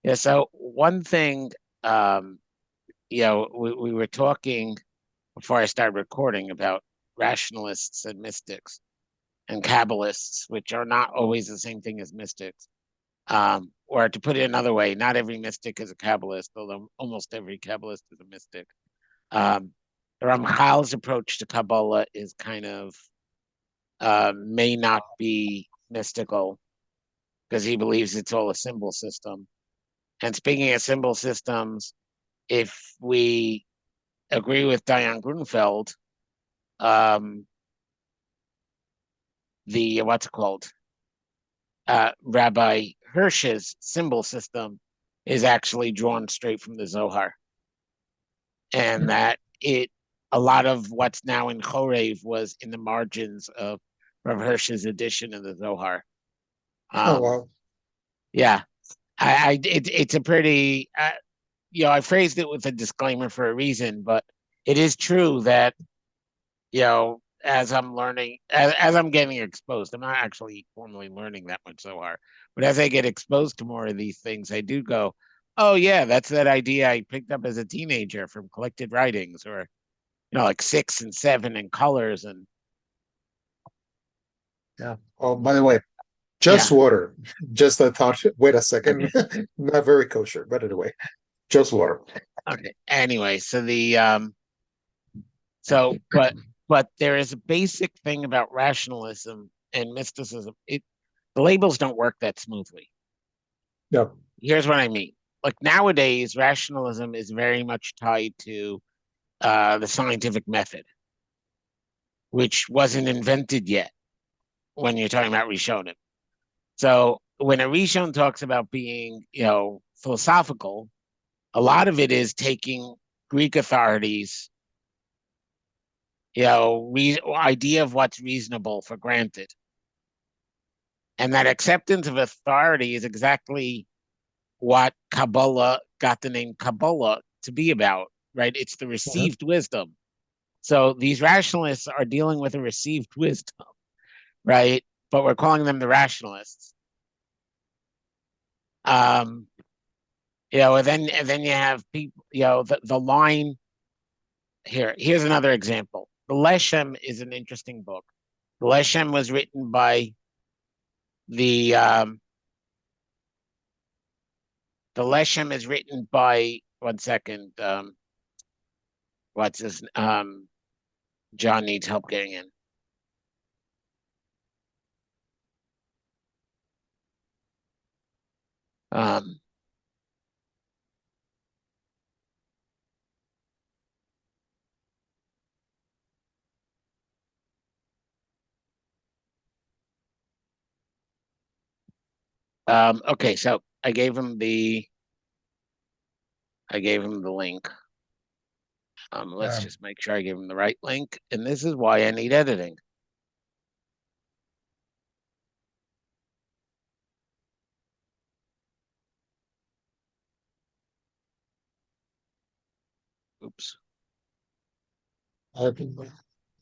Yeah. So one thing, we were talking before I started recording about rationalists and mystics and Kabbalists, which are not always the same thing as mystics. Or to put it another way, not every mystic is a Kabbalist, although almost every Kabbalist is a mystic. The Ramchal's approach to Kabbalah is kind of may not be mystical because he believes it's all a symbol system. And speaking of symbol systems, if we agree with Diane Grunfeld, the what's it called? Rabbi Hirsch's symbol system is actually drawn straight from the Zohar, and that a lot of what's now in Chorev was in the margins of Rav Hirsch's edition of the Zohar. Oh wow. Yeah, it's a pretty, I phrased it with a disclaimer for a reason, but it is true that, as I'm learning, as I'm getting exposed, I'm not actually formally learning that much Zohar, but as I get exposed to more of these things, I do go, oh yeah, that's that idea I picked up as a teenager from collected writings, or like 6 and 7 and colors and Yeah. Oh, by the way, just yeah. water. Just I thought, wait a second. Okay. Not very kosher, but anyway, just water. Okay. Anyway, so but there is a basic thing about rationalism and mysticism. The labels don't work that smoothly. Yeah. Here's what I mean. Like nowadays, rationalism is very much tied to the scientific method, which wasn't invented yet when you're talking about Rishonim. So when a Rishon talks about being, philosophical, a lot of it is taking Greek authorities, idea of what's reasonable for granted. And that acceptance of authority is exactly what Kabbalah got the name Kabbalah to be about, right? It's the Mhm. received wisdom. So these rationalists are dealing with a received wisdom, right? But we're calling them the rationalists. Um, and then you have people, the line here. Here's another example. The Leshem is an interesting book. The Leshem was written by the the Leshem is written by 1 second. What's his John needs help getting in. Um, okay, so I gave him the link. Let's Yeah. just make sure I give him the right link. And this is why I need editing. Oops. I,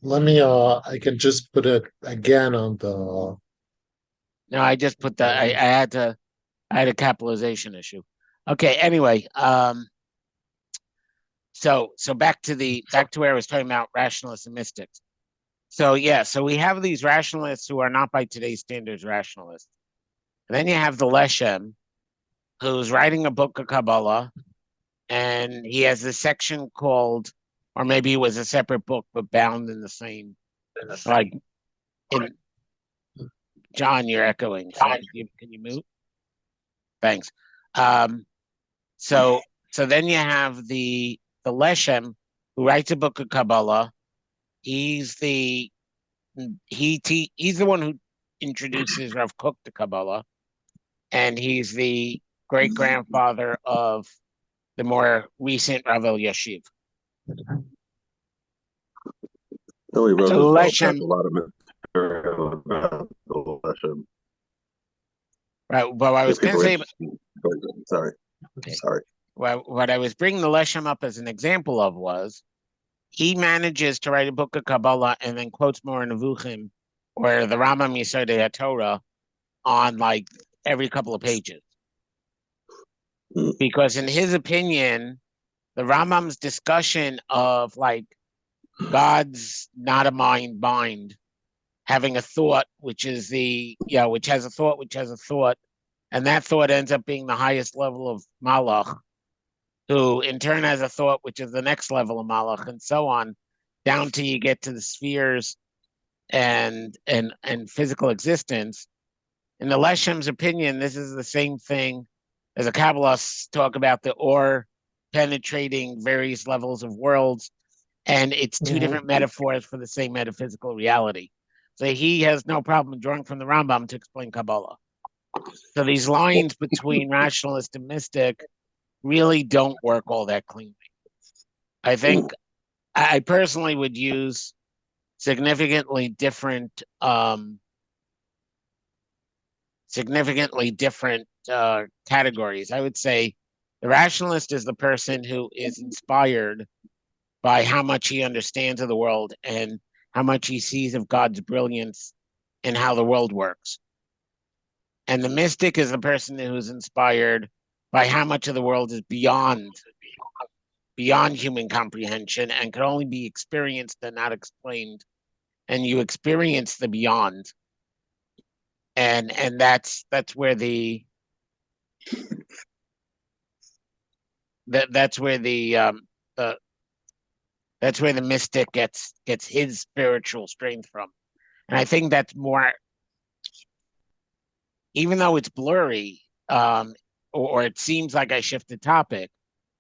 let me. I can just put it again on the. No, I just put the I had a capitalization issue. Okay, anyway, so back to where I was talking about rationalists and mystics. So yeah, so we have these rationalists who are not by today's standards rationalists. And then you have the Leshem, who's writing a book of Kabbalah, and he has this section called, or maybe it was a separate book, but bound in the same, like in John, you're echoing. So can you move? Thanks. Um, so then you have the Leshem who writes a book of Kabbalah. He's the he's the one who introduces Rav Kook to Kabbalah, and he's the great grandfather of the more recent Rav Yashiv. No, he wrote So himself. Has Leshem, a lot of material about the Leshem. right? Well, I was going to say, Sorry, okay, sorry. well, what I was bringing the Leshem up as an example of was he manages to write a book of Kabbalah and then quotes more Nevuchim or the Rambam Yesodei Torah on like every couple of pages. because in his opinion, the Rambam's discussion of like God's not a mind, having a thought, which is which has a thought, which has a thought, and that thought ends up being the highest level of Malach, who in turn has a thought, which is the next level of Malach, and so on, down till you get to the spheres and physical existence. In the Leshem's opinion, this is the same thing as the Kabbalists talk about the or penetrating various levels of worlds, and it's two different metaphors for the same metaphysical reality. So he has no problem drawing from the Rambam to explain Kabbalah. So these lines between rationalist and mystic really don't work all that cleanly. I think I personally would use significantly different categories. I would say the rationalist is the person who is inspired by how much he understands of the world and how much he sees of God's brilliance and how the world works. And the mystic is the person who is inspired by how much of the world is beyond human comprehension and can only be experienced and not explained. And you experience the beyond. And that's where the that's where the mystic gets his spiritual strength from. And I think that's more, even though it's blurry, or it seems like I shifted topic.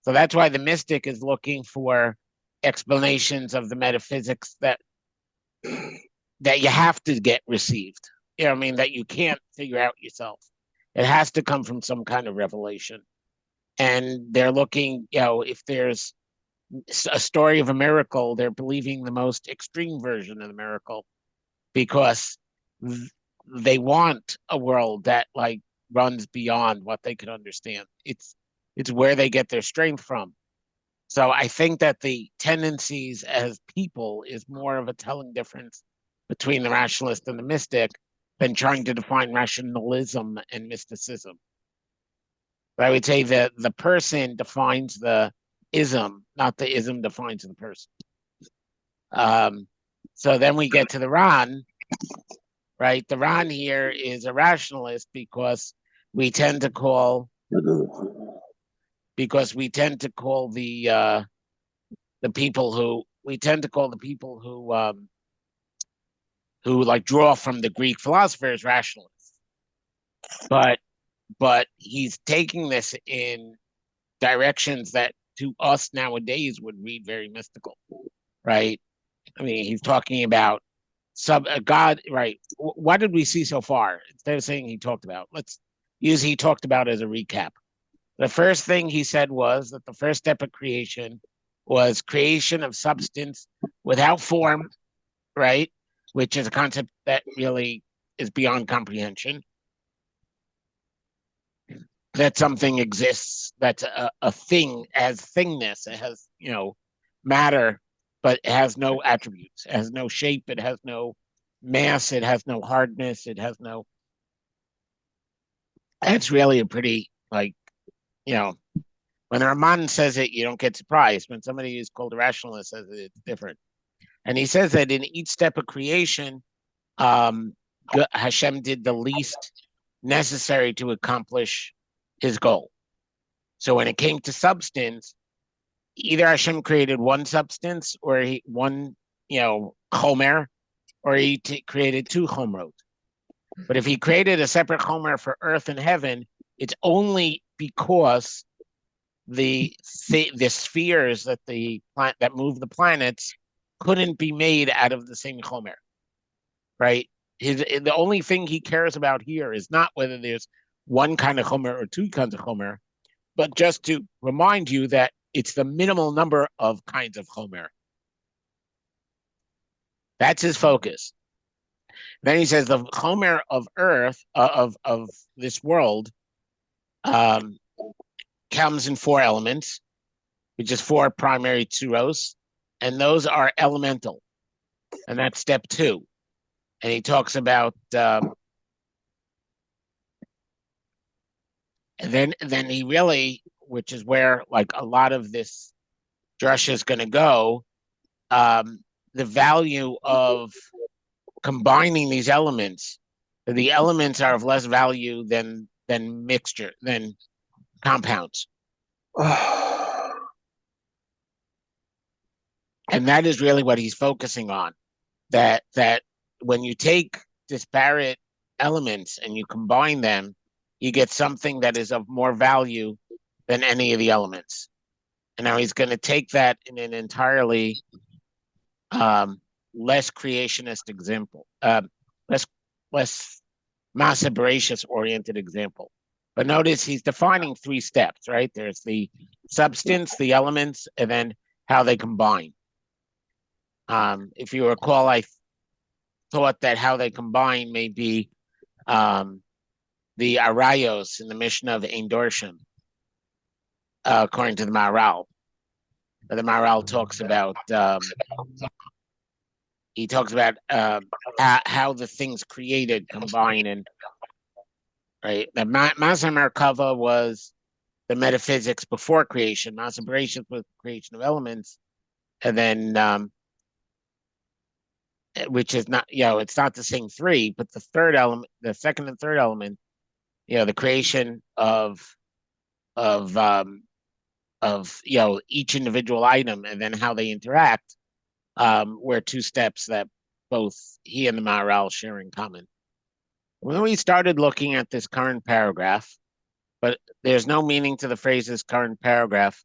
So that's why the mystic is looking for explanations of the metaphysics that you have to get received. You know what I mean? That you can't figure out yourself. It has to come from some kind of revelation. And they're looking, if there's a story of a miracle, they're believing the most extreme version of the miracle because they want a world that like runs beyond what they can understand. It's where they get their strength from. So I think that the tendencies as people is more of a telling difference between the rationalist and the mystic than trying to define rationalism and mysticism. But I would say that the person defines the ism, not the ism defines the person. So then we get to the Ran, right? The Ran here is a rationalist because we tend to call the people who like draw from the Greek philosophers rationalists. But he's taking this in directions that to us nowadays would read very mystical, right? I mean, he's talking about God, right? What did we see so far? Instead of saying he talked about, let's use he talked about as a recap. The first thing he said was that the first step of creation was creation of substance without form, right? Which is a concept that really is beyond comprehension. That something exists, that's a thing, as thingness, it has, matter, but it has no attributes, it has no shape, it has no mass, it has no hardness, it has no. That's really a pretty, like, when the Raman says it, you don't get surprised. When somebody who's called a rationalist says it, it's different. And he says that in each step of creation, Hashem did the least necessary to accomplish his goal. So when it came to substance, either Hashem created one substance or one, chomer, or he created two chomerot. But if he created a separate chomer for earth and heaven, it's only because the spheres that move the planets couldn't be made out of the same chomer, right? The only thing he cares about here is not whether there's one kind of chomer or two kinds of chomer, but just to remind you that it's the minimal number of kinds of chomer. That's his focus. Then he says the chomer of earth, of this world, comes in four elements, which is four primary tzuros, and those are elemental. And that's step 2. And he talks about And then he really, which is where like a lot of this drush is going to go, the value of combining these elements. The elements are of less value than mixture than compounds, and that is really what he's focusing on. That when you take disparate elements and you combine them, you get something that is of more value than any of the elements. And now he's going to take that in an entirely less creationist example, less less masa Breishis oriented example. But notice he's defining three steps, right? There's the substance, the elements, and then how they combine. If you recall, I thought that how they combine may be the arayos in the mission of Ein Dorshim, according to the Maharal. The Maharal talks about how the things created combine, and right. The Masa Merkava was the metaphysics before creation. Masa Bereshit was the creation of elements, and then which is not, it's not the same three, but the third element, the second and third element, the creation of each individual item and then how they interact, were two steps that both he and the Maharal share in common. When we started looking at this current paragraph, but there's no meaning to the phrases current paragraph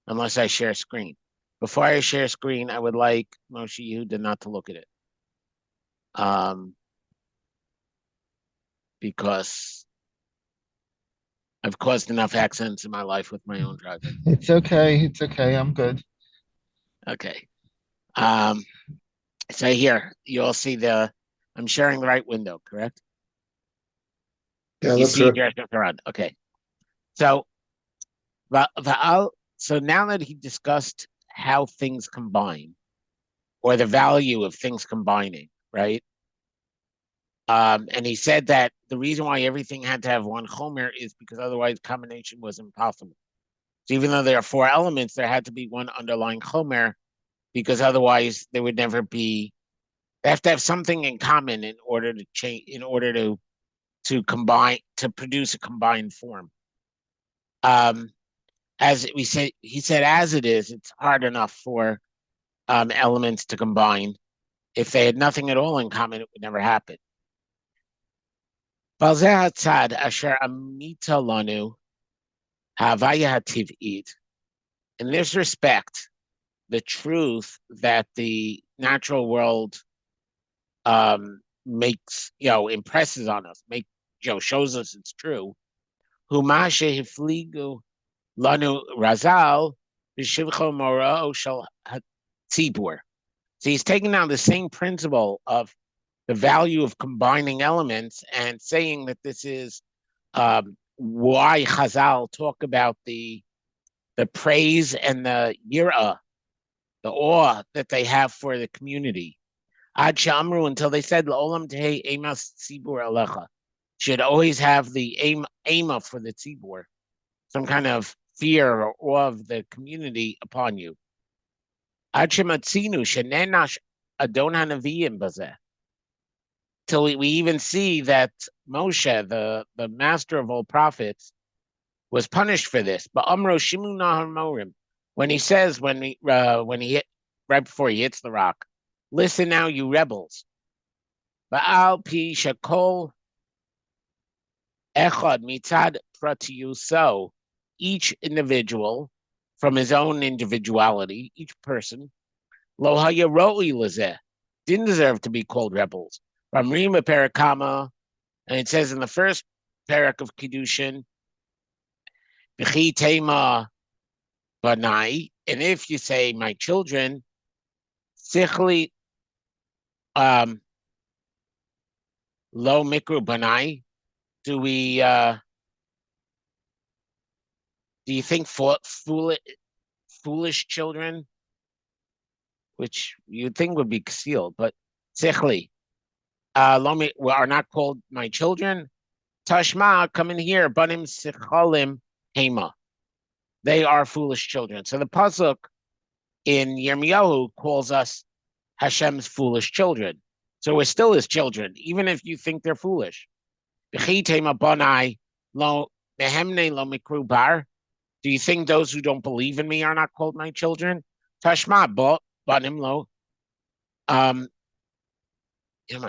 unless I share screen. Before I share screen, I would like Moshe Yehuda not to look at it. Because I've caused enough accidents in my life with my own driving. It's okay. It's okay. I'm good. Okay. So here, you all see I'm sharing the right window, correct? Yeah, You that's see right. Derashah. Okay. So, so now that he discussed how things combine, or the value of things combining, right? And he said that the reason why everything had to have one chomer is because otherwise combination was impossible. So even though there are four elements, there had to be one underlying chomer, because otherwise there would never be. They have to have something in common in order to change, in order to combine, to produce a combined form. As we said, he said, as it is, it's hard enough for elements to combine. If they had nothing at all in common, it would never happen. In this respect, the truth that the natural world makes, impresses on us, shows us it's true. Humashe hifligu lanu razal b'shivcho morao shel hatzibur. So he's taking now the same principle of the value of combining elements and saying that this is why Chazal talk about the praise and the yira, the awe that they have for the community. Ad shamru, until they said L'olam tehei emas tzibur alecha, should always have the ema for the tzibur, some kind of fear or awe of the community upon you. Ad shematzinu shenenash adon hanaviyim bazeh. Till we even see that Moshe, the master of all prophets, was punished for this. But Amro Shimu Nahar Morim, when he says, when he hit, right before he hits the rock, listen now, you rebels. Ba'al pi shakol echad mitzad pratiyuso, each individual from his own individuality, each person, lo hayaroi lazeh, didn't deserve to be called rebels. Ramrima Parakama, and it says in the first parak of Kiddushin, B'chi Tema Banai, and if you say my children, Sichli Lo Mikru Banai, do you think foolish children, which you'd think would be concealed, but Sichli, are not called my children? Tashma, come in here. Banim sichalim hema. They are foolish children. So the pasuk in Yirmiyahu calls us Hashem's foolish children. So we're still his children, even if you think they're foolish. Do you think those who don't believe in me are not called my children? Tashma banim lo. My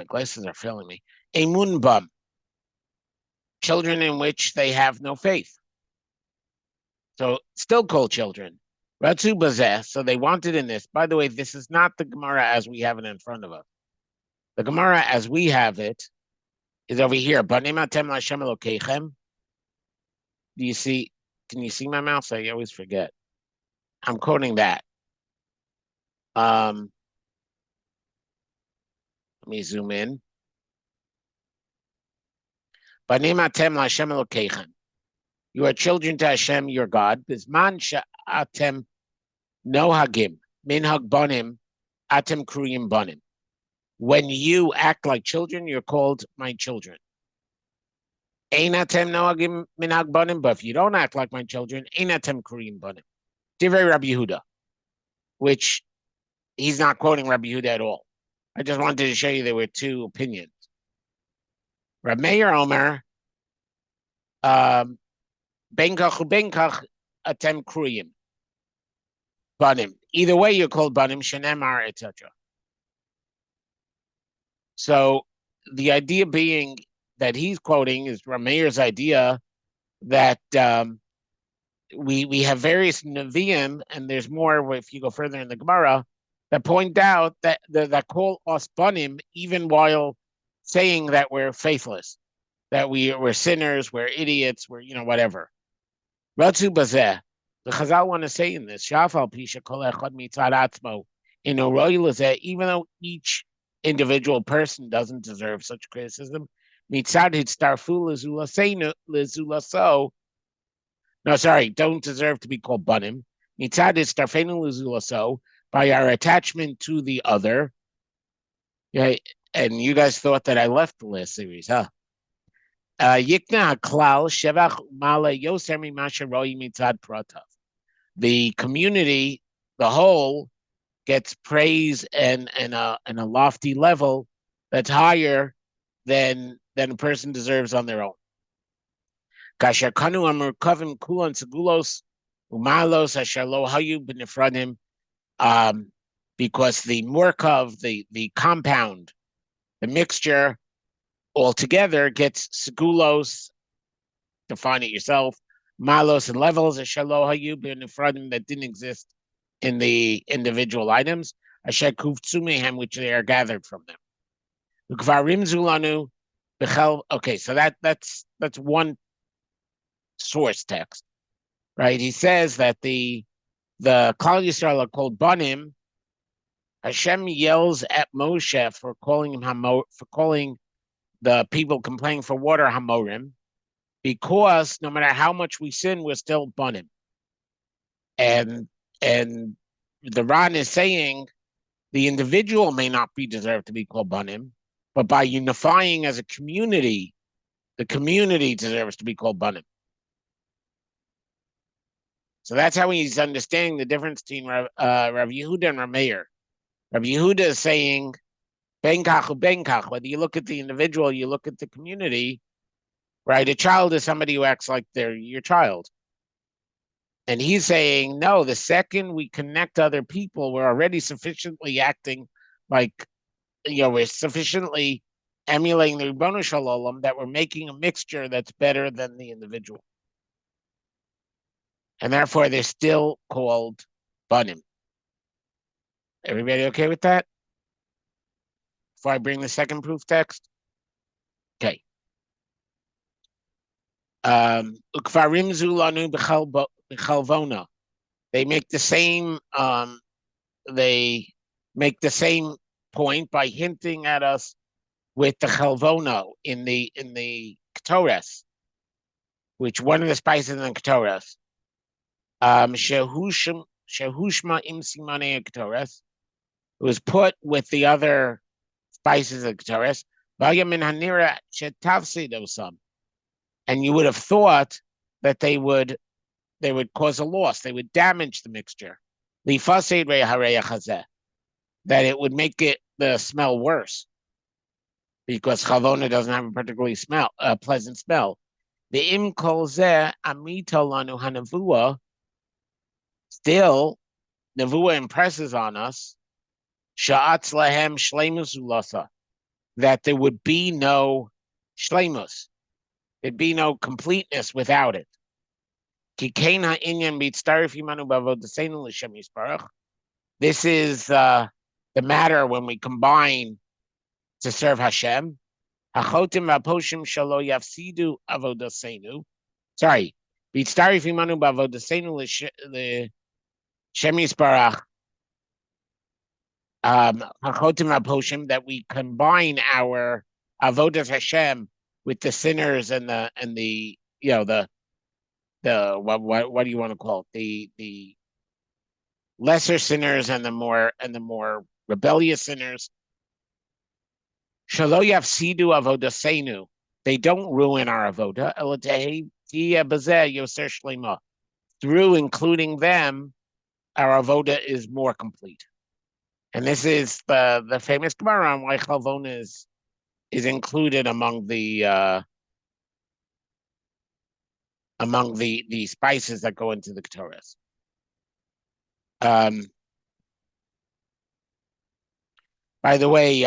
glasses are failing me. Emun bum. Children in which they have no faith. So still called children. Ratzu bazeh. So they wanted in this. By the way, this is not the Gemara as we have it in front of us. The Gemara as we have it is over here. Banim atem l'Hashem Elokeichem. Do you see? Can you see my mouse? I always forget. I'm quoting that. Let me zoom in. Banim atem l'Hashem Elokeichem. You are children to Hashem, your God. Bisman she'atem nohagim minhag banim atem kruyim banim. When you act like children, you're called my children. Ein atem nohagim minhag banim. But if you don't act like my children, ein atem kruyim banim. Divrei Rabbi Yehuda, which he's not quoting Rabbi Yehuda at all. I just wanted to show you there were two opinions. Rab Meir Omer, benkach ubenkach atem kruyim banim. Either way, you're called banim, shenemar, etc. So the idea being that he's quoting is Rab Meir's idea that we have various Nevi'im, and there's more if you go further in the Gemara, that point out that call us banim even while saying that we're faithless, that we're sinners, we're idiots, we're whatever. Ratzu bazeh. The Chazal want to say in this, Shafal pisha kol echad mitzad atzmo in oroy, even though each individual person doesn't deserve such criticism, mitzad hitztarfu lezulaso. No, sorry, don't deserve to be called banim. Mitzad hitztarfenu lezulaso, by our attachment to the other. Yeah, and you guys thought that I left the last series, huh? Yikna haklal shevach mala yoser mimasha roi mitzad pratav. The community, the whole, gets praise and a lofty level that's higher than a person deserves on their own. Kasher kanu amurkavim kulan segulos umalos asher lo hayu b'nefradim. Because the murkav, the compound, the mixture altogether gets segulos, define it yourself, malos and levels, a shalo hayu b'nefradim that didn't exist in the individual items, asher kuvtzu mehem, which they are gathered from them. Ukvarim zulanu b'chel. Okay, so that's one source text, right? He says that the Klal Yisrael are called banim. Hashem yells at Moshe for calling him for calling the people complaining for water hamorim, because no matter how much we sin, we're still banim. And the Ran is saying the individual may not be deserved to be called banim, but by unifying as a community, the community deserves to be called banim. So that's how he's understanding the difference between Rav Yehuda and Rav Meir. Rav Yehuda is saying, benkach u benkach, whether you look at the individual, you look at the community, right? A child is somebody who acts like they're your child. And he's saying, no, the second we connect other people, we're already sufficiently acting like, we're sufficiently emulating the Ribono Shel Olam that we're making a mixture that's better than the individual. And therefore, they're still called banim. Everybody okay with that? Before I bring the second proof text? Okay. Ukvarim zulanu b'chalvona. They make the same point by hinting at us with the chalvona in the ketores, which one of the spices in the ketores. Shehushma im simane ketores. It was put with the other spices of ketores. V'yamin hanira shetavsidosam. And you would have thought that they would cause a loss, they would damage the mixture. That it would make the smell worse because chavona doesn't have a particularly pleasant smell. The im kol zeh amita lanu hanavua. Still, Nevuah impresses on us sha'atz lahem shleimus ulasa, that there would be no shleimus, there'd be no completeness without it. This is the matter when we combine to serve Hashem. Hachotim v'aposhim shalo yafsidu avodasenu. Sorry, b'tzarif imanu b'avodasenu l'shem yisparach. Hachotim v'aposhim, that we combine our avodas Hashem with the sinners and the what do you want to call it, the lesser sinners and the more rebellious sinners. Shalo yafsidu avodasenu. They don't ruin our avoda. Yoser shlema. Through including them, our avoda is more complete. And this is the famous gemara on why chalvona is included among the spices that go into the ketores. By the way,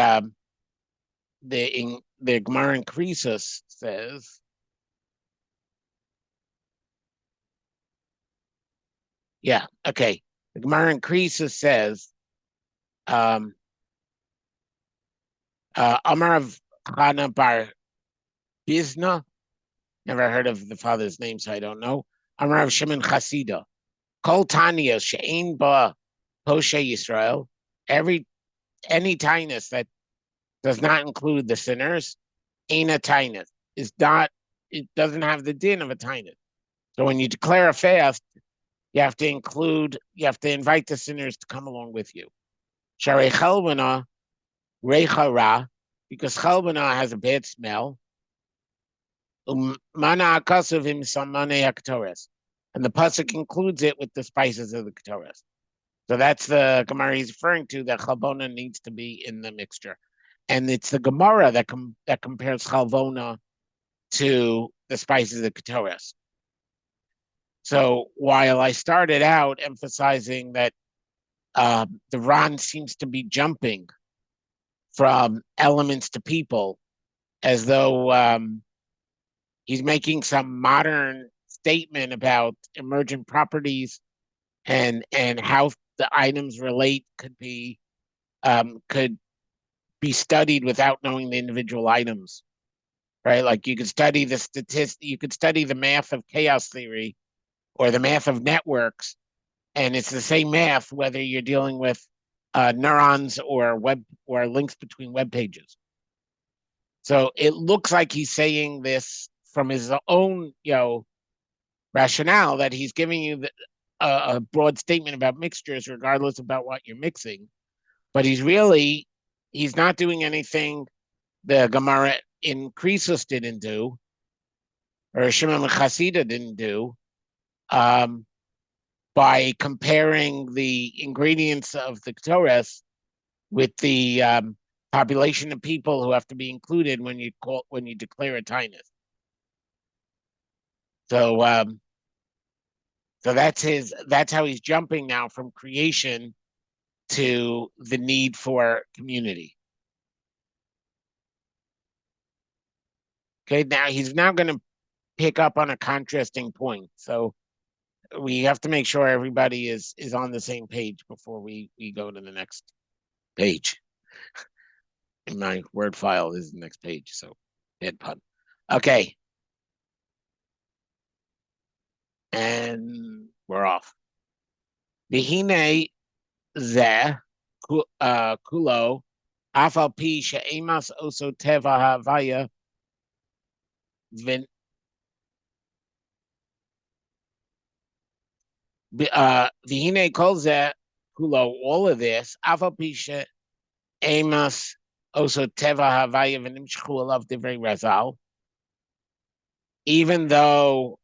the Gemara in Breishis says, yeah, okay. The Gemara in Breishis says, Amar of Chana bar Bizna. Never heard of the father's name, so I don't know. Amar of Shimon Chasida. Kol Tanya she'ein ba poshe Yisrael. Any tinus that does not include the sinners, ain't a tinus. It doesn't have the din of a tinus. So when you declare a fast, you have to invite the sinners to come along with you. Sharei chalvana reicha ra, because chalvana has a bad smell. Mana akasav him samane haktores, and the pasuk includes it with the spices of the ketores. So that's the Gemara he's referring to, that chalvona needs to be in the mixture. And it's the Gemara that compares chalvona to the spices of ketores. So while I started out emphasizing that the Ran seems to be jumping from elements to people, as though he's making some modern statement about emergent properties and how the items relate could be studied without knowing the individual items, right? Like you could study you could study the math of chaos theory or the math of networks, and it's the same math whether you're dealing with neurons or links between web pages. So it looks like he's saying this from his own, rationale, that he's giving you a broad statement about mixtures, regardless about what you're mixing. But he's not doing anything the Gemara in Breishis didn't do, or Shimon Chasida didn't do, by comparing the ingredients of the ketores with the population of people who have to be included when you declare a tinus. So that's how he's jumping now from creation to the need for community. Okay, now he's going to pick up on a contrasting point. So we have to make sure everybody is on the same page before we go to the next page. In my word file is the next page, so bad pun. Okay. And we're off. Vihine zeh kulo afal pi she'emas oso teva havaya vin vihine kol zeh kulo, all of this afal pi she'emas oso teva havaya v'nimshchu alav divrei razal. even though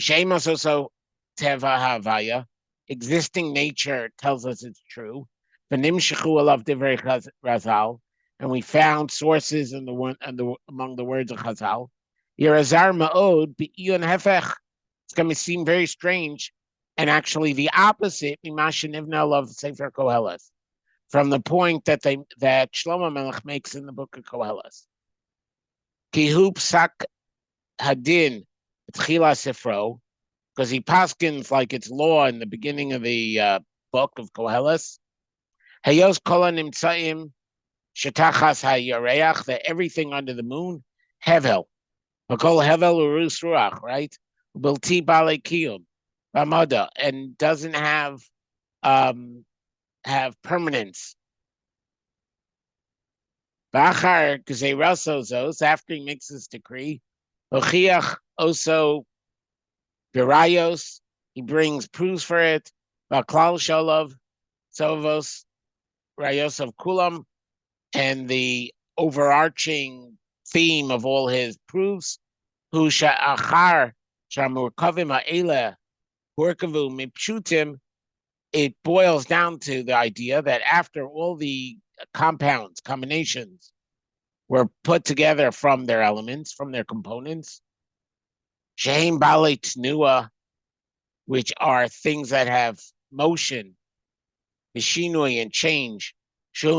Shemus also Teva Havaya, existing nature tells us it's true. V'nimshechu alav divrei Chazal, and we found sources in the one among the words of Chazal. Yerazar ma'od b'iyun hefech. It's going to seem very strange, and actually the opposite. Mimashin Nivna of Sefer Koheles, from the point that Shlomo Melech makes in the book of Koheles. Kihu psak hadin tchila sifro, because he paskins like it's law in the beginning of the book of Koheles. Hayos kol nimtzaim shetachas hayareach, that everything under the moon, hevel, makol hevel urus ruach, right? Bilti bale kiyum, bamada, and doesn't have permanence. Bachar gzeirasozos, after he makes his decree, ochiach also birayos, he brings proofs for it. Baklal shalov sovos rayos of kulam, and the overarching theme of all his proofs, hu sha'achar shamurkavim ha'ela horkavu mipshutim, it boils down to the idea that after all the combinations were put together from their elements, from their components, shehem bale tnua, which are things that have motion, mishinui, and change. You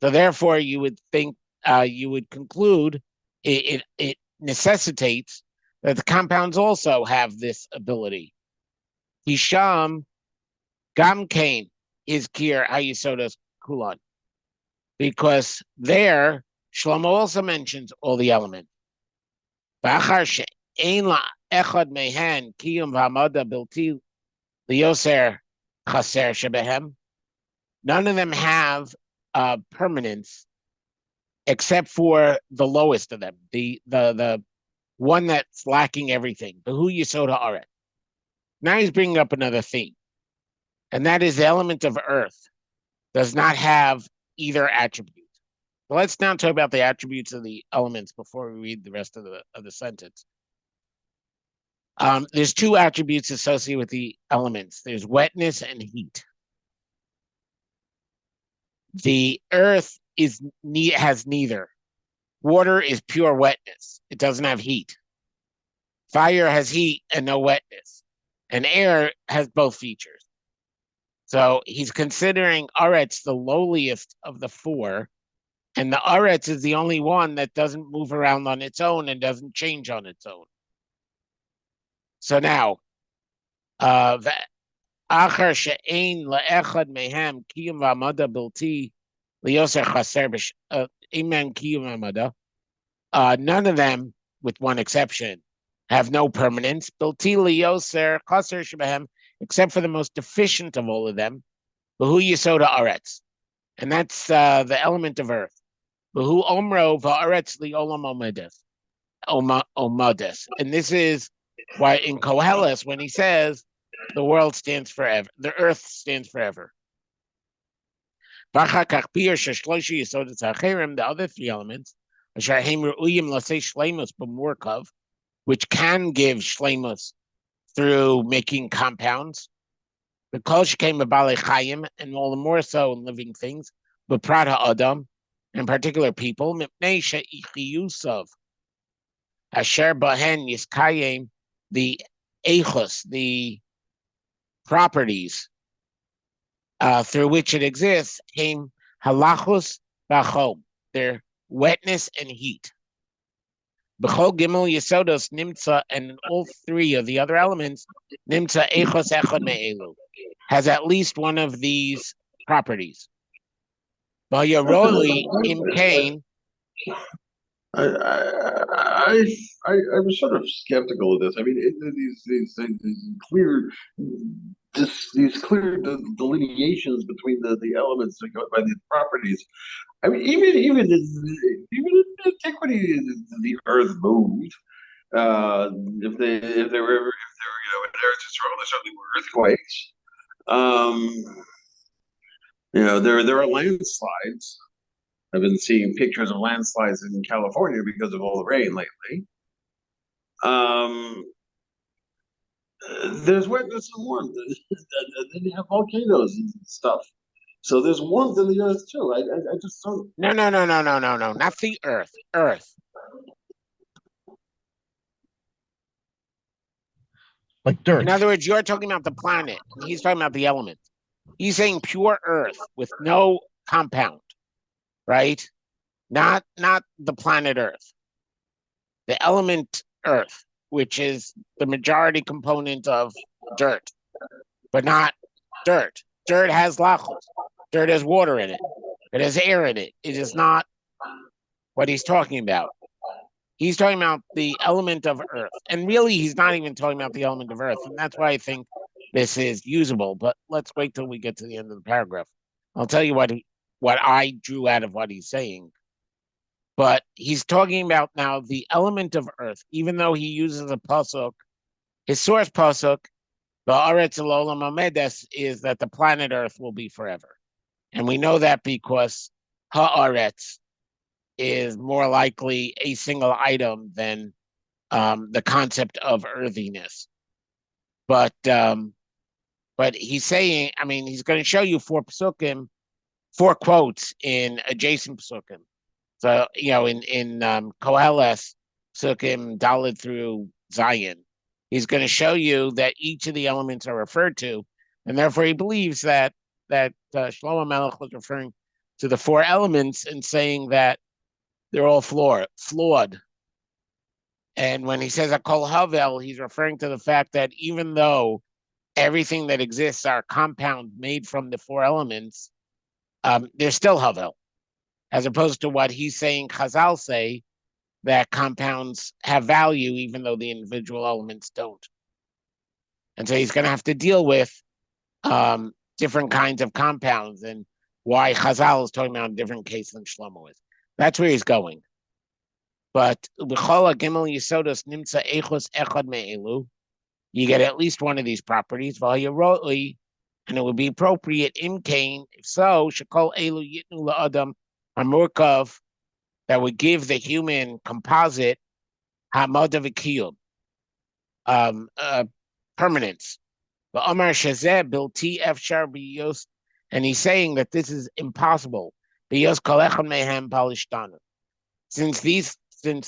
so therefore you would think you would conclude it necessitates that the compounds also have this ability. Hisham Gamkain is Kir Ayisodas Kulon, because there Shlomo also mentions all the elements. Echad Mehan Kiyum Vamada Bilti Lioser Chaser Shebehem. None of them have permanence except for the lowest of them, the one that's lacking everything. Behu Yisoda Aret. Now he's bringing up another theme, and that is the element of earth does not have either attribute. So let's now talk about the attributes of the elements before we read the rest of the sentence. There's two attributes associated with the elements. There's wetness and heat. The earth has neither. Water is pure wetness. It doesn't have heat. Fire has heat and no wetness. And air has both features. So he's considering Aretz the lowliest of the four, and the Aretz is the only one that doesn't move around on its own and doesn't change on its own. So now, none of them, with one exception, have no permanence, except for the most deficient of all of them, Bahu Yisoda Aretz, and that's the element of earth. Bahu Omro Va'aretz Liolam Omades. And this is why in Koheles, when he says the world stands forever, the earth stands forever. The other three elements, which can give shleimus through making compounds, the kol came about chayim, and all the more so in living things, but prata adam, in particular people, asher bahen yiskayim, the echos, the properties through which it exists, came halachos bachom, their wetness and heat. B'chol gimel yesodos nimtza, and in all three of the other elements, nimtza echos echad me'elu, has at least one of these properties. V'yaroli im kain. I was sort of skeptical of this. I mean, these clear delineations between the elements by these properties. I mean, even in antiquity, the Earth moved. If they were in Eretz Yisrael, there certainly were earthquakes. There are landslides. I've been seeing pictures of landslides in California because of all the rain lately. Um, there's wetness and warmth. Then you have volcanoes and stuff. So there's warmth in the earth too. I just don't. No, not the Earth. Earth. Like dirt. In other words, you're talking about the planet, and he's talking about the element. He's saying pure Earth with no compound, right? Not the planet Earth, the element Earth, which is the majority component of dirt, but not dirt. Dirt has lachos. Dirt has water in it. It has air in it. It is not what he's talking about. He's talking about the element of Earth. And really, he's not even talking about the element of Earth. And that's why I think this is usable. But let's wait till we get to the end of the paragraph. I'll tell you what I drew out of what he's saying. But he's talking about now the element of Earth, even though he uses a pasuk, his source pasuk, the Aretz Elolam Amedes, is that the planet Earth will be forever. And we know that because haaretz is more likely a single item than the concept of earthiness. But he's saying, I mean, he's going to show you four quotes in adjacent psukim. So in Koheles psukim Daled through Zion, he's going to show you that each of the elements are referred to, and therefore he believes that Shlomo Melech was referring to the four elements and saying that they're all flawed. And when he says a kol havel, he's referring to the fact that even though everything that exists are compound made from the four elements, they're still havel, as opposed to what he's saying, Chazal say, that compounds have value even though the individual elements don't. And so he's going to have to deal with different kinds of compounds and why Chazal is talking about a different case than Shlomo is. That's where he's going. But you get at least one of these properties, and it would be appropriate if so, that would give the human composite permanence. And he's saying that this is impossible. Since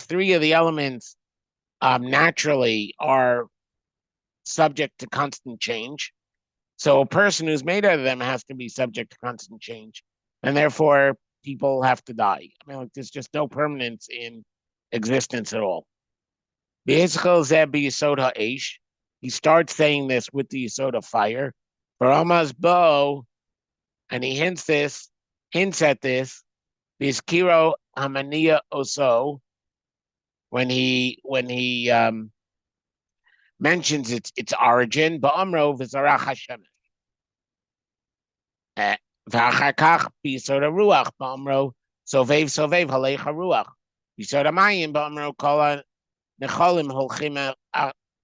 three of the elements naturally are subject to constant change, so a person who's made out of them has to be subject to constant change, and therefore people have to die. I mean, there's just no permanence in existence at all. He starts saying this with the Yisod of fire. And he hints at this, Biskiro Hamania Oso, when he mentions its origin, Ba'amro V'zarach Hashemesh. V'achakach B'yisod HaRuach, Ba'amro Sovev Halech HaRuach. B'yisod HaMayim, Ba'amro Kol HaNecholim Holchim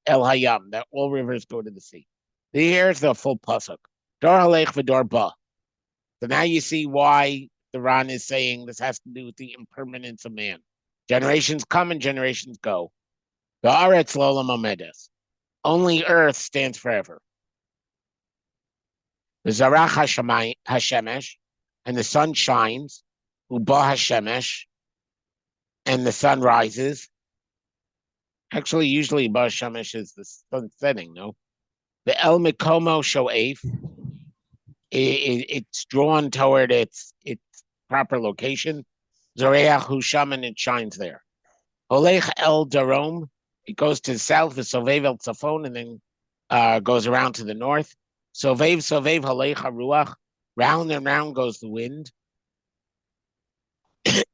El Hayam, that all rivers go to the sea. Here's the full pasuk. Dor Halech V'dor Ba. So now you see why the Ran is saying this has to do with the impermanence of man. Generations come and generations go. The Aretz Lolam Omedes. Only Earth stands forever. The Zarach Hashemesh, and the sun shines. Uba Hashemesh, and the sun rises. Actually, usually Uba Hashemesh is the sun setting, no? The El Mikomo Sho'ef, it's drawn toward its proper location. Zoreach Husham, and it shines there. Holech El Darom, it goes to the south, the Sovev El Tzafon, and then goes around to the north. Sovev Halech HaRuach, round and round goes the wind.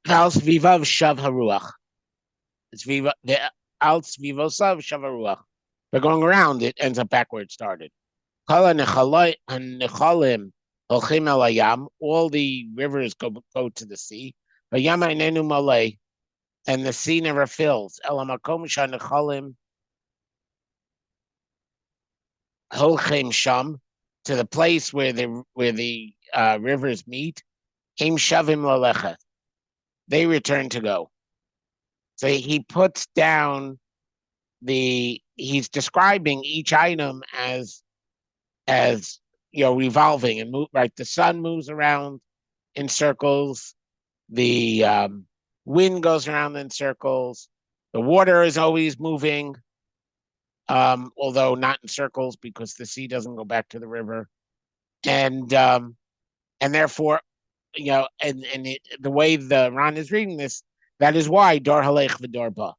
Al Svivav Shav HaRuach. Al Svivosav Shav HaRuach. By going around, it ends up back where it started. All the rivers go to the sea. And the sea never fills. To the place where the rivers meet, im shavim lalechet. They return to go. So he puts down he's describing each item as revolving and move, right. The sun moves around in circles. The wind goes around in circles. The water is always moving, although not in circles because the sea doesn't go back to the river, and therefore, the way the Ran is reading this, that is why dor halech v'dor ba.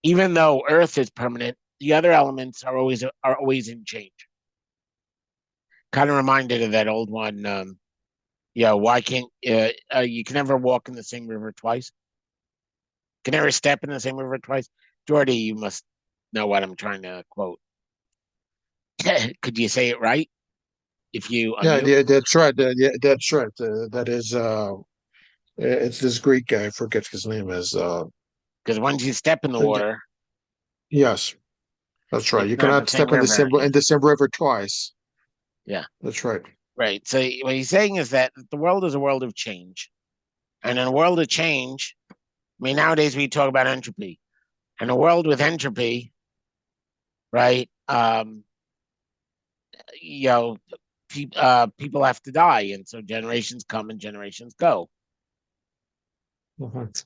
Even though Earth is permanent, the other elements are always in change. Kind of reminded of that old one. Why can't you can never walk in the same river twice? Can never step in the same river twice? Jordy, you must know what I'm trying to quote. Could you say it right? If you Yeah, that's right. Yeah, that's right. That is it's this Greek guy. I forget his name is. Because once you step in the water, Yes, that's right. it's You not the cannot same step in river. the same river twice. Yeah, That's right. right. So what he's saying is that the world is a world of change, and in a world of change, I mean, nowadays we talk about entropy. In a world with entropy, right? People have to die, and so generations come and generations go. Mhm.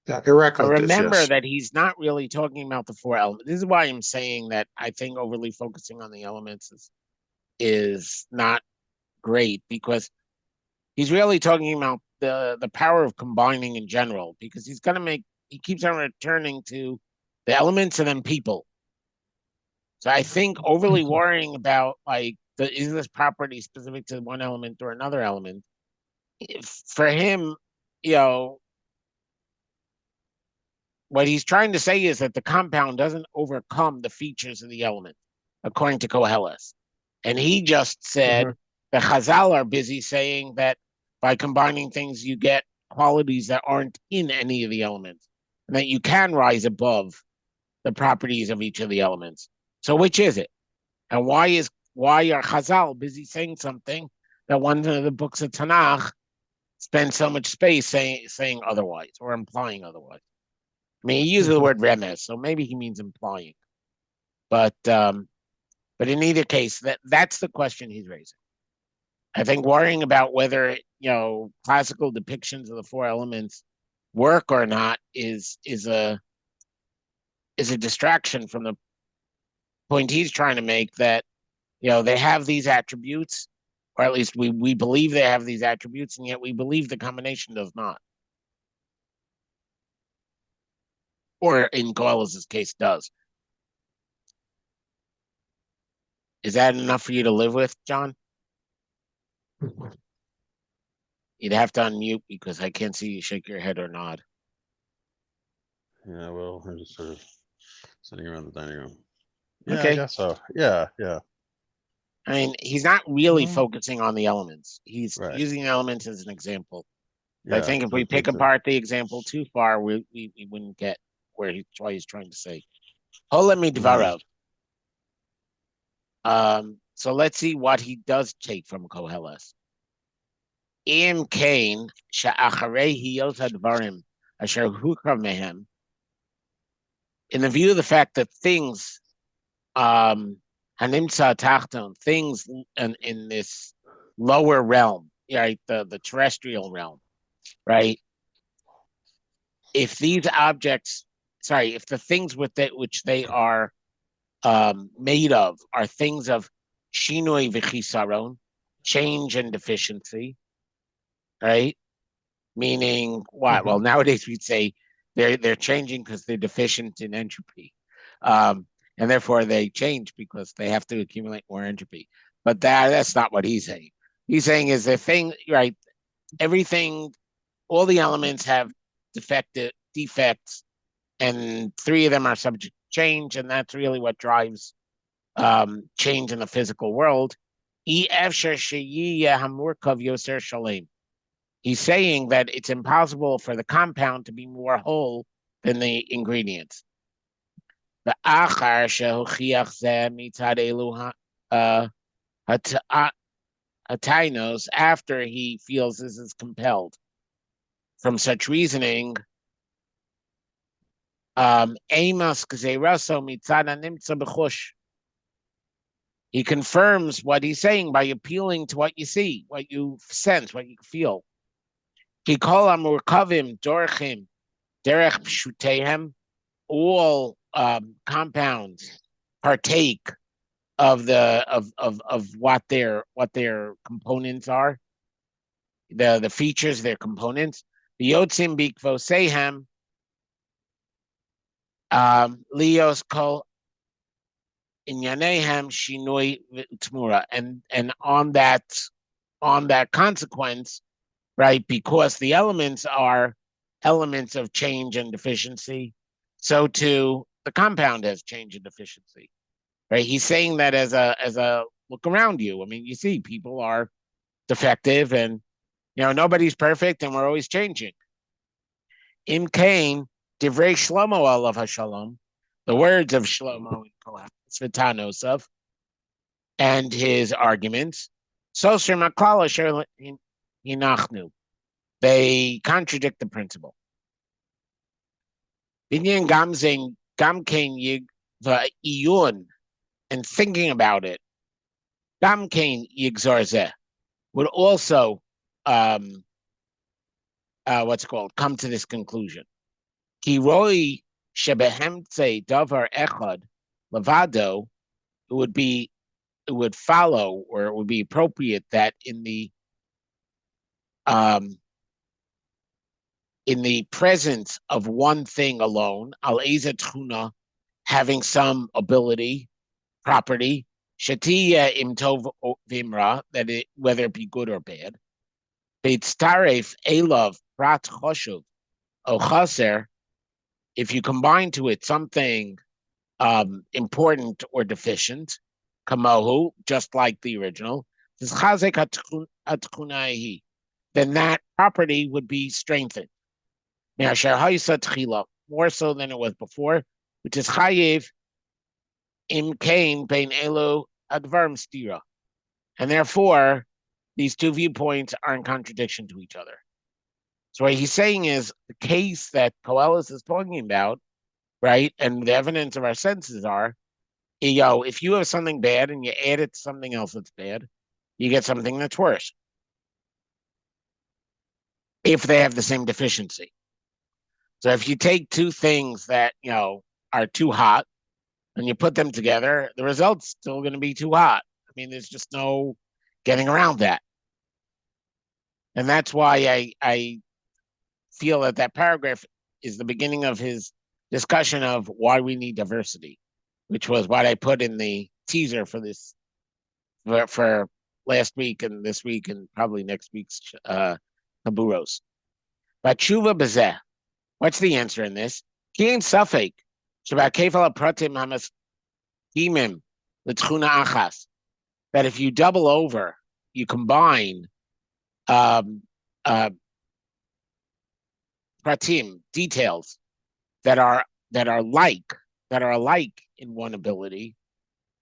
Yeah, Heraclitus, Remember yes. that he's not really talking about the four elements. This is why I'm saying that I think overly focusing on the elements is not great, because he's really talking about the power of combining in general, because he keeps on returning to the elements and then people. So I think overly worrying about is this property specific to one element or another element, for him, what he's trying to say is that the compound doesn't overcome the features of the element, according to Koheles. And he just said the Chazal are busy saying that by combining things, you get qualities that aren't in any of the elements, and that you can rise above the properties of each of the elements. So which is it? And why are Chazal busy saying something that one of the books of Tanakh spends so much space saying otherwise or implying otherwise? I mean, he uses the word remes, so maybe he means implying. But in either case, that's the question he's raising. I think worrying about whether classical depictions of the four elements work or not is a distraction from the point he's trying to make, that they have these attributes, or at least we believe they have these attributes, and yet we believe the combination does not, or in Koheles' case does. Is that enough for you to live with, John? You'd have to unmute because I can't see you shake your head or nod. Yeah, well, I'm just sort of sitting around the dining room. Yeah, Okay. I guess so. Yeah. I mean, he's not really focusing on the elements. He's Right. using elements as an example. Yeah, I think if we pick apart the example too far, we wouldn't get what he's trying to say. Holemi dvarav. So let's see what he does take from Koheles. Im kain sha'acharei hiyot hadvarim asher hukra mehem. In the view of the fact that things, hanimsa tachton, things in this lower realm, right, the terrestrial realm, right? If these objects, if the things which they are made of are things of shinoi v'chisaron, change and deficiency, right? Meaning what? Well, nowadays we'd say they're changing because they're deficient in entropy, and therefore they change because they have to accumulate more entropy. But that's not what he's saying. He's saying is the thing, right? Everything, all the elements have defects, and three of them are subject to change, and that's really what drives change in the physical world. He's saying that it's impossible for the compound to be more whole than the ingredients. The achar shehochiach zeh mitzad elu Atainos, after he feels this is compelled. From such reasoning, Amos Gzeiraso Mitzana Nimtza B'chush. He confirms what he's saying by appealing to what you see, what you sense, what you feel. He call Amurkavim, Dorchim, Derech Pshutehem, all compounds partake of what their components are, the features, their components. The Yotzim Bikvosehem, Leos Kol Inyanehem Shinui Tmura, and on that consequence, right? Because the elements are elements of change and deficiency, so too the compound has change and deficiency, right? He's saying that as a look around you. I mean, you see people are defective, and nobody's perfect, and we're always changing. Im Kain Divrei Shlomo Alav Hashalom, the words of Shlomo Svetanosov, and his arguments. Soser Maklal Asher Hinachnu. They contradict the principle. Binyan Gamzein Gamkain Yig Iyun, and thinking about it, Gamkain Yigzorzeh would also come to this conclusion. Ki roi shebehemtze davar echad levado, it would follow, or it would be appropriate that in the presence of one thing alone, al eza tchuna, having some ability, property, shatiya imtov vimra, that it, whether it be good or bad, beitztaref elav prat choshuv o chaser, if you combine to it something important or deficient, kamahu, just like the original, then that property would be strengthened. More so than it was before, which is chayev im kain bein elu advarim stira. And therefore, these two viewpoints are in contradiction to each other. So what he's saying is the case that Koheles is talking about, right, and the evidence of our senses are, if you have something bad and you add it to something else that's bad, you get something that's worse. If they have the same deficiency. So if you take two things that, are too hot and you put them together, the result's still going to be too hot. I mean, there's just no getting around that. And that's why I feel that paragraph is the beginning of his discussion of why we need diversity, which was what I put in the teaser for this, for last week and this week and probably next week's Chaburos. But tshuva bezeh, what's the answer in this? Ki ein safek sheba'kefal hapratim hamaskimim l'tchuna achas, that if you double over, you combine pratim, details that are alike in one ability,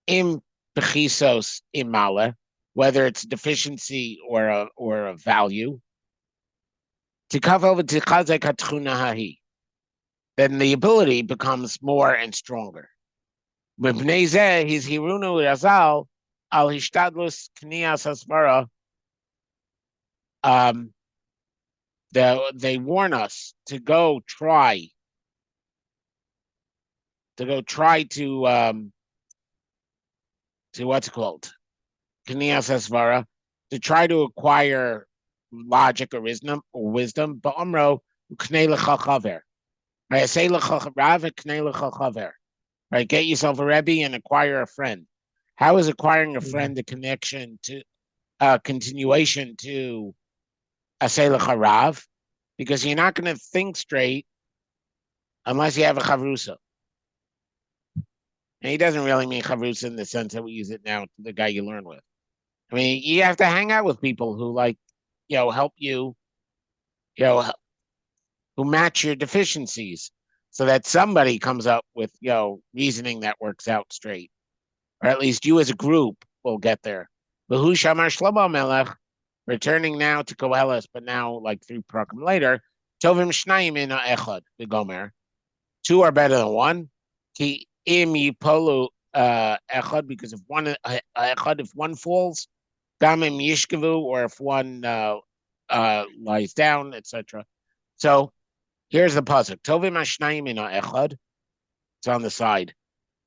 im bechisos im male, whether it's deficiency or a value, then the ability becomes more and stronger. They warn us to go try to what's it called? Knias Asvara, to try to acquire logic or wisdom, but Amro Uknei Lecha Chaver. Right, I say Lecha Rav Uknei Lecha Chaver. Right, get yourself a Rebbe and acquire a friend. How is acquiring a friend a connection to continuation to Asay Lecha Rav? Because you're not going to think straight unless you have a chavrusa. And he doesn't really mean chavrusa in the sense that we use it now to the guy you learn with. I mean, you have to hang out with people who help you, who match your deficiencies, so that somebody comes up with, reasoning that works out straight. Or at least you as a group will get there. V'hu shamar Shlomo Melech, returning now to Koheles, but now like 3 prakim later. Tovim shnayim in echad the gomer. 2 are better than 1. Ki im yipolu echad, because if one echad, if one falls, gam im yishkavu, or if one lies down, etc. So here's the pasuk. Tovim ashnayim in echad. It's on the side.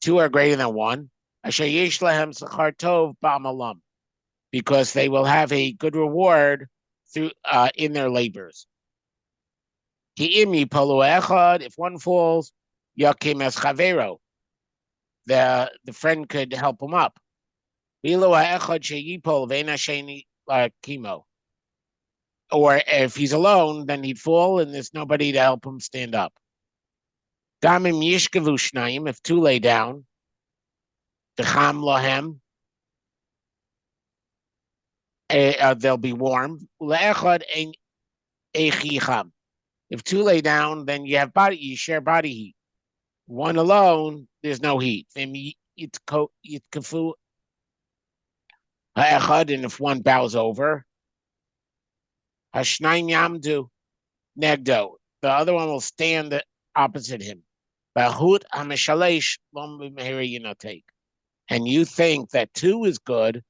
2 are greater than 1. Asher yesh lahem sachar tov ba'amalam, because they will have a good reward through in their labors. Ki im yipolu echad, if one falls, yakim es chavero, the friend could help him up. Or if he's alone, then he'd fall and there's nobody to help him stand up. Gamim yishkavu shnayim, if 2 lay down, techam lahem, they'll be warm. Le'echad ein echicham. If 2 lay down, then you share body heat. 1 alone, there's no heat. And if 1 bows over, Hashnaim Yamdu Negdo, the other one will stand opposite him. And you think that 2 is good,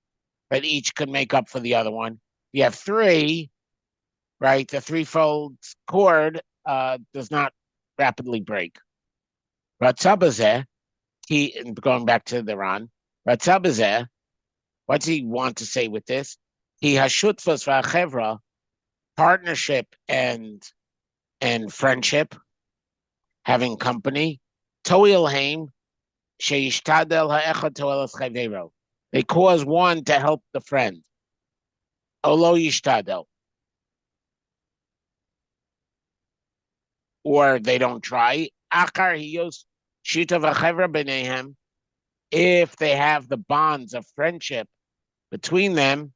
that each could make up for the other one. You have 3, right? The threefold cord does not rapidly break. Ratzabazeh, going back to the Ran, Ratzabazeh, what's he want to say with this? He has shutfas v'achevra, partnership and friendship, having company. Toilheim sheishtadel ha'echad toelas chavero. They cause one to help the friend. Olo yishtadel. Or they don't try. Achar hiyos shita v'chevra b'neihem. If they have the bonds of friendship between them,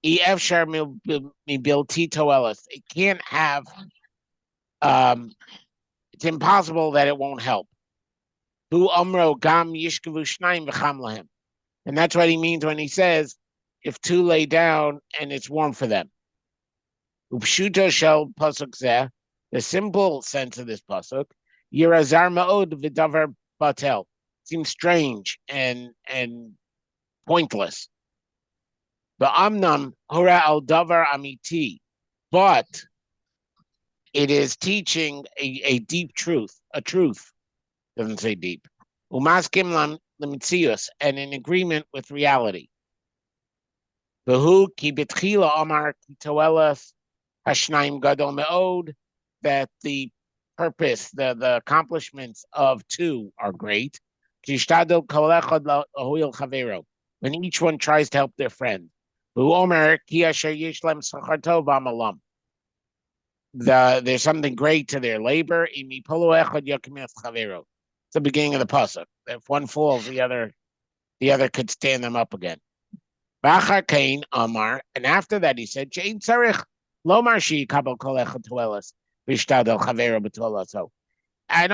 it can't have, it's impossible that it won't help. And that's what he means when he says, if 2 lay down and it's warm for them. The simple sense of this pasuk, Yirazar ma'od v'davar batel, seems strange and pointless. The amnam hora al davar amiti, but it is teaching a deep truth, a truth. Doesn't say deep. Umaskim lemtzius, and in agreement with reality. V'hu ki betchila amar ki toelas hashnaim gadol me'od, that the purpose, the accomplishments of 2 are great. Kishtadol kol echad lahoil chavero, when each one tries to help their friend. There's something great to their labor. It's the beginning of the pasuk. If one falls, the other could stand them up again. And after that he said, I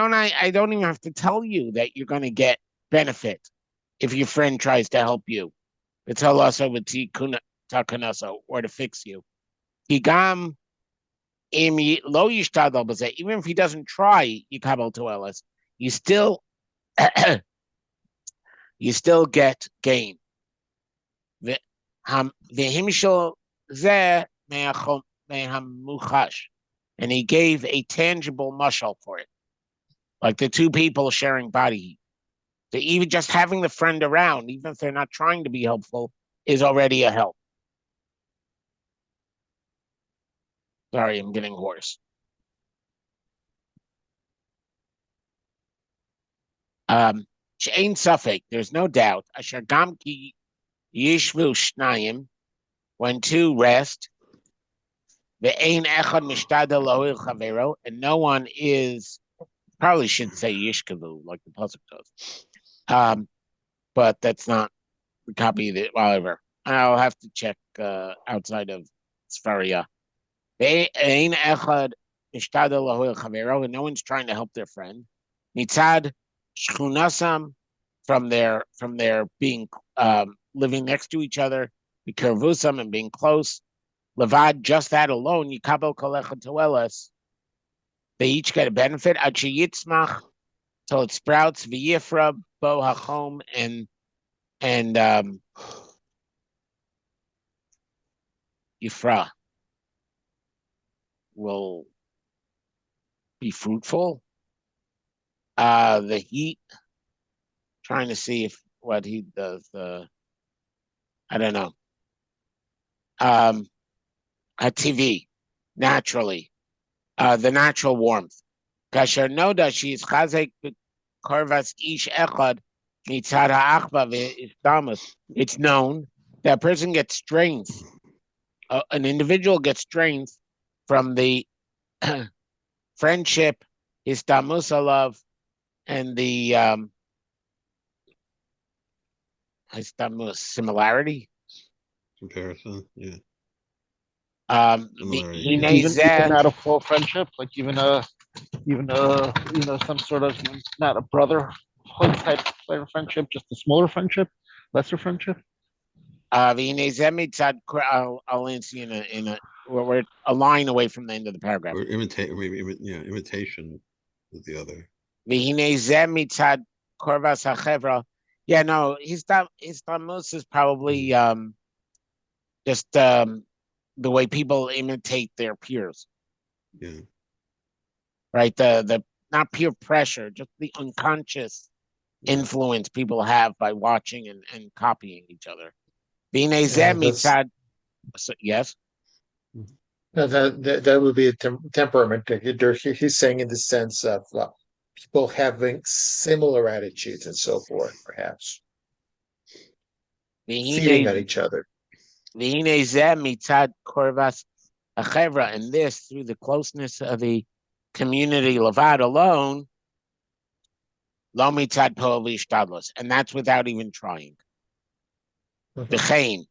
don't even have to tell you that you're going to get benefit if your friend tries to help you. Or to fix you. Even if he doesn't try, you still get gain. And he gave a tangible mashal for it, like the 2 people sharing body heat. So even just having the friend around, even if they're not trying to be helpful, is already a help. Sorry, I'm getting hoarse. She'ein safek, there's no doubt. Asher gam ki yishvu shnayim, when 2 rest, ve'ein echad mishtadel lohil chavero, and no one is, probably should say yishkavu, like the pasuk does. But that's not the copy that, whatever. I'll have to check outside of Sfaria. And no one's trying to help their friend. Mitzad shchunasam, from their being living next to each other. Bikirvusam and being close. Levad, just that alone, Yikabel Kolecha Toelas. They each get a benefit. Achi Yitzmach, till it sprouts, V'yifra, Bo Hachom, and Yifra will be fruitful. The heat, trying to see if what he does, I don't know. TV, naturally, the natural warmth. Kasher noda she's chazek korvas ish echad mitzad ha'achva v'ishdamus. It's known that a person gets strength. An individual gets strength from the friendship, hisdamus alav, and the hisdamus similarity. Comparison, yeah. He Even not a full friendship, like even some sort of not a brotherhood type of friendship, just a smaller friendship, lesser friendship. I'll answer you in a we're a line away from the end of the paragraph. Or imitate, or maybe imitation with the other. Yeah, no, his tamus is probably just the way people imitate their peers. Yeah. Right. The not peer pressure, just the unconscious influence people have by watching and copying each other. So, yes. No, that would be a temperament. He's saying in the sense of people having similar attitudes and so forth, perhaps feeding at each other. And this through the closeness of the community levad alone, lo mitzad po v'ishtadlos, and that's without even trying. The chain.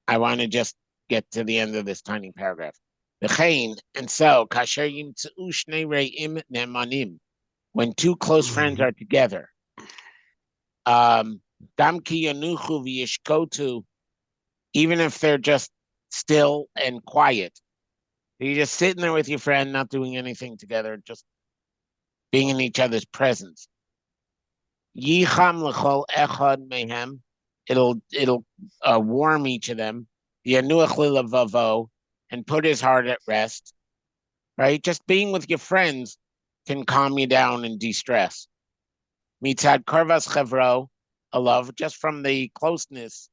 I want to just get to the end of this tiny paragraph. The chain, and so kasher yimtzu shnei re'im ne'manim, when two close friends are together. Dam ki yanuchu v'yishkotu, even if they're just still and quiet. You're just sitting there with your friend, not doing anything together, just being in each other's presence. Yicham l'chol echad mehem, it'll warm each of them. Yanuach lilavavo, and put his heart at rest. Right, just being with your friends can calm you down and de-stress. Mitzad karvas chevro, a love just from the closeness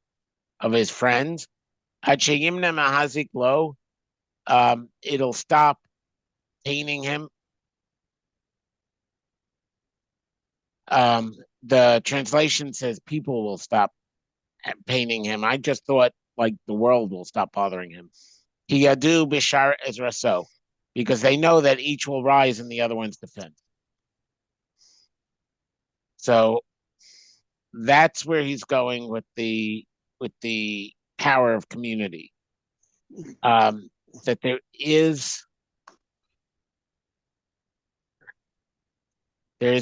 of his friends. Achayimna mahazik lo, it'll stop paining him. The translation says people will stop paining him. I just thought like the world will stop bothering him. He yadu bishar ezraso, because they know that each will rise in the other one's defense. So that's where he's going with the power of community. That there is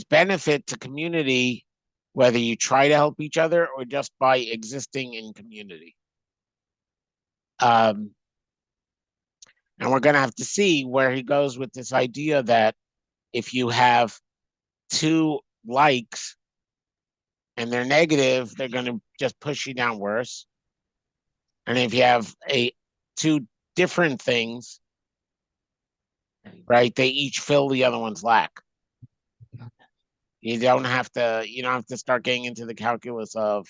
benefit to community, whether you try to help each other or just by existing in community. And we're going to have to see where he goes with this idea that if you have two likes and they're negative, they're going to just push you down worse. And if you have two different things, right, they each fill the other one's lack. You don't have to start getting into the calculus of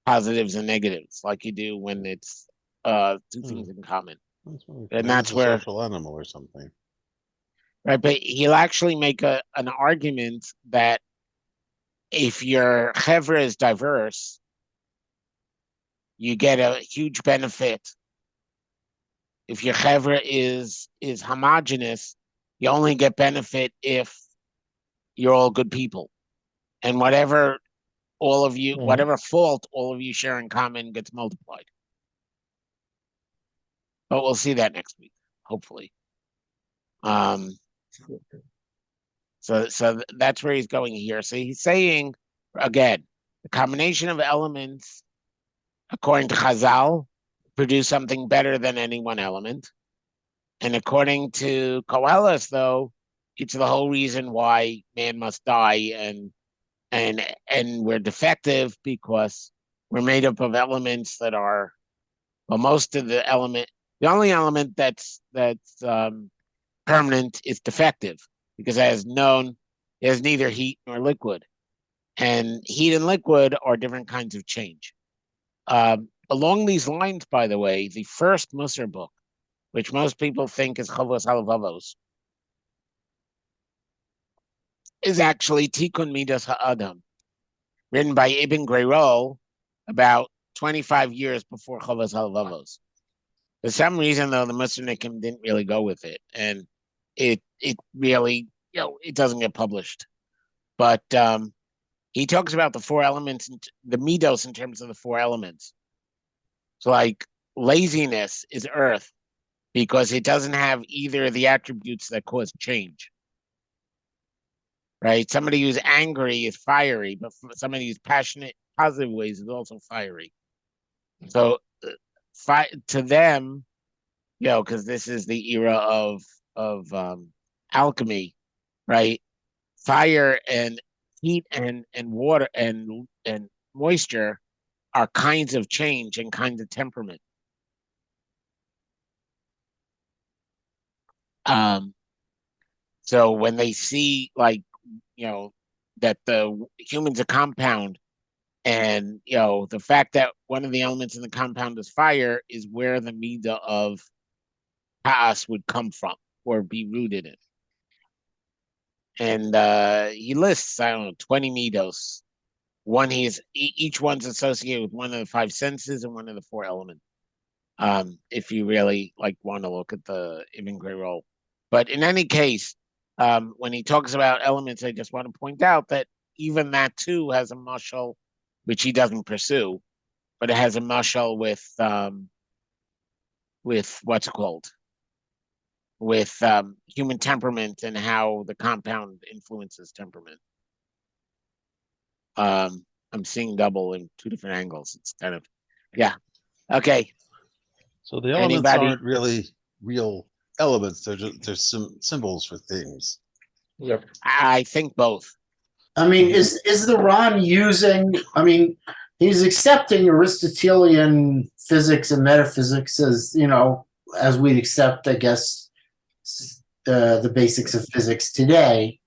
positives and negatives like you do when it's two things in common. And that's a where social animal or something. Right, but he'll actually make an argument that if your chevra is diverse, you get a huge benefit. If your chevra is homogenous, you only get benefit if you're all good people. And whatever whatever fault all of you share in common gets multiplied. But we'll see that next week, hopefully. So that's where he's going here. So he's saying, again, the combination of elements according to Chazal, produce something better than any one element. And according to Koheles, though, it's the whole reason why man must die, and we're defective because we're made up of elements that are, well, most of the only element that's permanent is defective, because it has neither heat nor liquid, and heat and liquid are different kinds of change. Along these lines, by the way, the first Musar book, which most people think is Chavos Halavavos, is actually Tikkun Midas Ha'adam, written by Ibn Greirol about 25 years before Chavos Halavavos. For some reason, though, the Musarnikim didn't really go with it, and it really, it doesn't get published. But he talks about the four elements, the midos in terms of the four elements. So, like, laziness is earth because it doesn't have either of the attributes that cause change. Right? Somebody who's angry is fiery, but somebody who's passionate, positive ways is also fiery. So, to them, because this is the era of alchemy, right? Fire and heat and water and moisture are kinds of change and kinds of temperament. So when they see, like, that the human's a compound, and the fact that one of the elements in the compound is fire is where the midah of Ta'as would come from or be rooted in. And he lists, I don't know, 20 midos. Each one's associated with one of the five senses and one of the four elements. If you really want to look at the Ibn Greirol. But in any case, when he talks about elements, I just want to point out that even that too has a mashal, which he doesn't pursue, but it has a mashal with what's it called? With human temperament and how the compound influences temperament. I'm seeing double in two different angles. It's kind of, yeah. Okay. So the elements aren't really real elements. They're some symbols for things. Yep. I think both. I mean, is the Ron using? I mean, he's accepting Aristotelian physics and metaphysics as as we'd accept, I guess, the basics of physics today.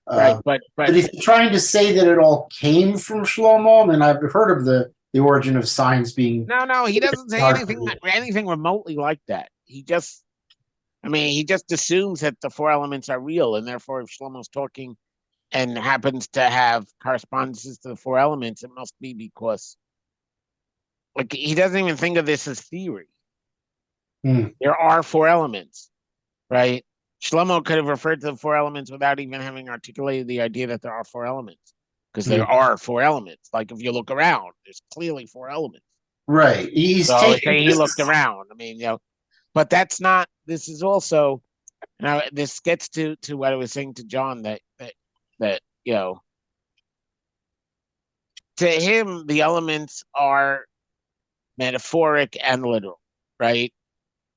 Right, but he's trying to say that it all came from Shlomo. I mean, I've heard of the origin of science being. No, he doesn't say anything remotely like that. He just assumes that the four elements are real, and therefore, if Shlomo's talking and happens to have correspondences to the four elements, it must be because, he doesn't even think of this as theory. There are four elements, right? Shlomo could have referred to the four elements without even having articulated the idea that there are four elements, because there are four elements. Like, if you look around, there's clearly four elements. Right. He looked around. I mean, but that's not. This is also. Now, this gets to what I was saying to John, that to him the elements are metaphoric and literal, right?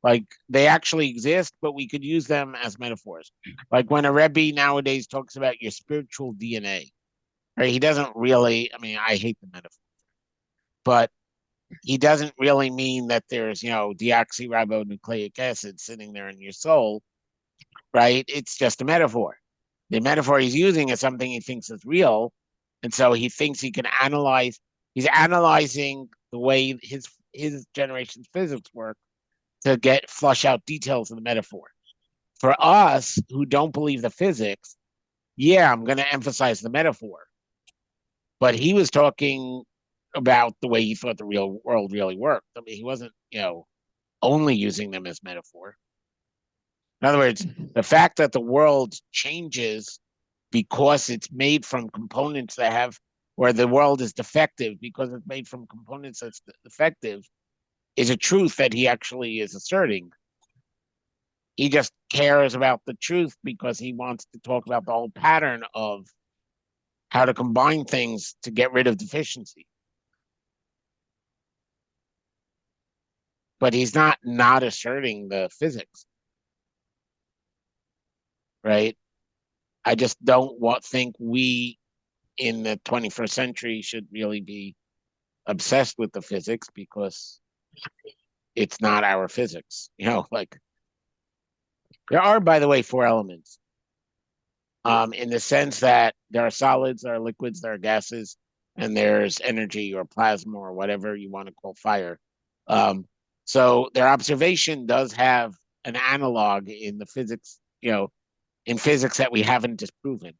Like, they actually exist, but we could use them as metaphors. Like when a Rebbe nowadays talks about your spiritual DNA, right? He doesn't really, I hate the metaphor, but he doesn't really mean that there's, deoxyribonucleic acid sitting there in your soul, right? It's just a metaphor. The metaphor he's using is something he thinks is real. And so he thinks he can he's analyzing the way his generation's physics work to flush out details of the metaphor. For us who don't believe the physics, I'm going to emphasize the metaphor. But he was talking about the way he thought the real world really worked. He wasn't, only using them as metaphor. In other words, the fact that the world changes because it's made from components where the world is defective because it's made from components that's defective, is a truth that he actually is asserting. He just cares about the truth because he wants to talk about the whole pattern of how to combine things to get rid of deficiency. but he's not asserting the physics, right? I just don't think we in the 21st century should really be obsessed with the physics because it's not our physics. Like there are, by the way, 4 elements. In the sense that there are solids, there are liquids, there are gases, and there's energy or plasma or whatever you want to call fire. So their observation does have an analog in the physics, in physics that we haven't disproven.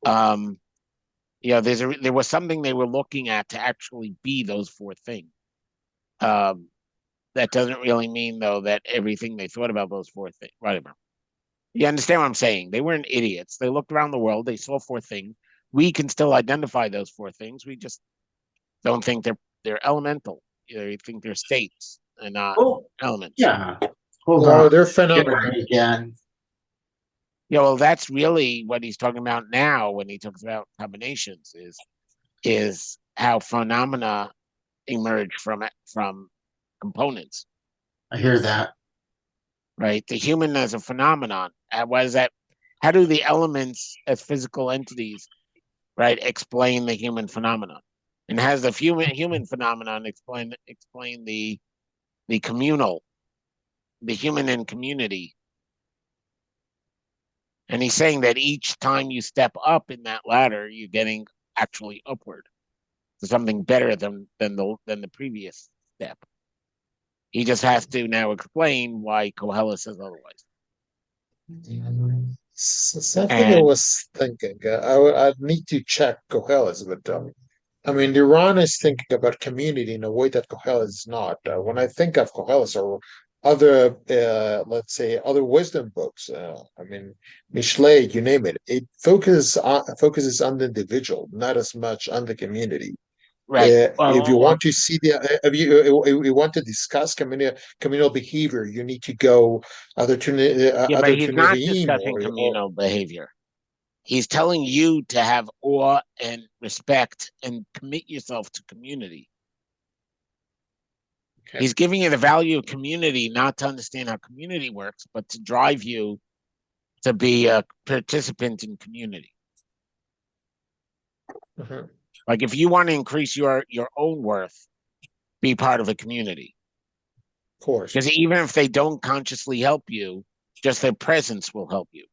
There was something they were looking at to actually be those 4 things. That doesn't really mean, though, that everything they thought about those 4 things, whatever. You understand what I'm saying? They weren't idiots. They looked around the world. They saw 4 things. We can still identify those 4 things. We just don't think they're elemental. You think they're states and not elements. Yeah. Hold on. They're phenomena again. Yeah, well, that's really what he's talking about now when he talks about combinations is how phenomena emerge from components. I hear that. Right, the human as a phenomenon. What is that? How do the elements as physical entities, right, explain the human phenomenon? And has the human phenomenon explain the communal, the human in community? And he's saying that each time you step up in that ladder, you're getting actually upward to something better than the previous step. He just has to now explain why Kohelet says otherwise. Something I was thinking. I'd need to check Kohelet, but I mean, the Iran is thinking about community in a way that Kohelet is not. When I think of Kohelet or other, let's say, other wisdom books, I mean, Mishlei, you name it, it focuses on the individual, not as much on the community. Right. If you want to see if you want to discuss communal behavior, you need to go but he's not discussing communal behavior. He's telling you to have awe and respect and commit yourself to community. Okay. He's giving you the value of community, not to understand how community works, but to drive you to be a participant in community. Mm-hmm. Like if you want to increase your own worth, be part of a community. Of course. Because even if they don't consciously help you, just their presence will help you.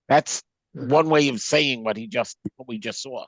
That's one way of saying what we just saw.